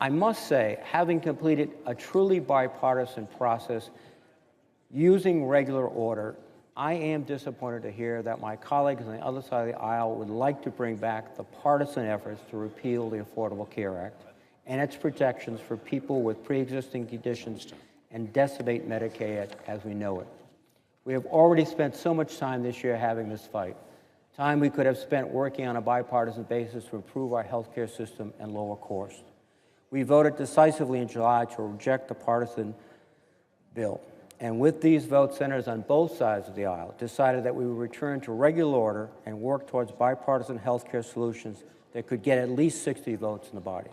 I must say, having completed a truly bipartisan process using regular order, I am disappointed to hear that my colleagues on the other side of the aisle would like to bring back the partisan efforts to repeal the Affordable Care Act and its protections for people with pre-existing conditions and decimate Medicaid as we know it. We have already spent so much time this year having this fight, time we could have spent working on a bipartisan basis to improve our health care system and lower costs. We voted decisively in July to reject the partisan bill. And with these votes, senators on both sides of the aisle decided that we would return to regular order and work towards bipartisan health care solutions that could get at least 60 votes in the body.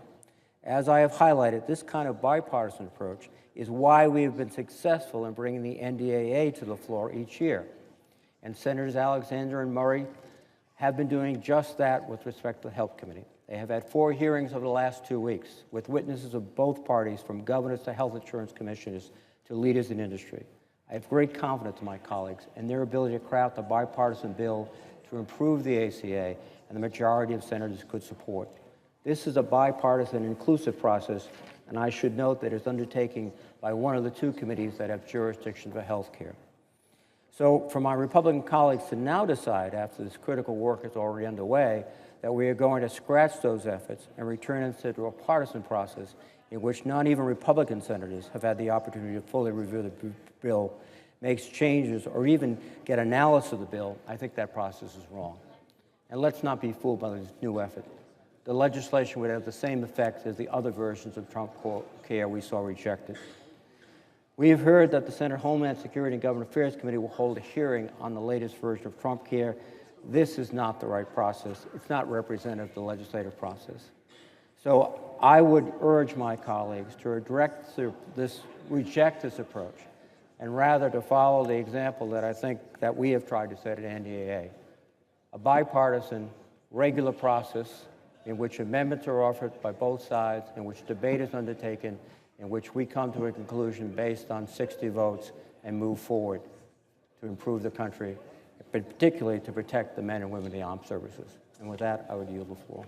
As I have highlighted, this kind of bipartisan approach is why we have been successful in bringing the NDAA to the floor each year. And Senators Alexander and Murray have been doing just that with respect to the Health Committee. They have had 4 hearings over the last 2 weeks with witnesses of both parties, from governors to health insurance commissioners to leaders in industry. I have great confidence in my colleagues and their ability to craft a bipartisan bill to improve the ACA, and the majority of senators could support. This is a bipartisan, inclusive process, and I should note that it's undertaken by one of the 2 committees that have jurisdiction for health care. So for my Republican colleagues to now decide, after this critical work is already underway, that we are going to scratch those efforts and return instead to a partisan process in which not even Republican senators have had the opportunity to fully review the bill, makes changes, or even get analysis of the bill, I think that process is wrong. And let's not be fooled by this new effort. The legislation would have the same effect as the other versions of Trump Care we saw rejected. We have heard that the Senate Homeland Security and Government Affairs Committee will hold a hearing on the latest version of Trump Care. This is not the right process. It's not representative of the legislative process. So I would urge my colleagues to reject this approach, and rather to follow the example that I think that we have tried to set at NDAA, a bipartisan, regular process in which amendments are offered by both sides, in which debate is undertaken, in which we come to a conclusion based on 60 votes and move forward to improve the country, but particularly to protect the men and women of the armed services. And with that, I would yield the floor.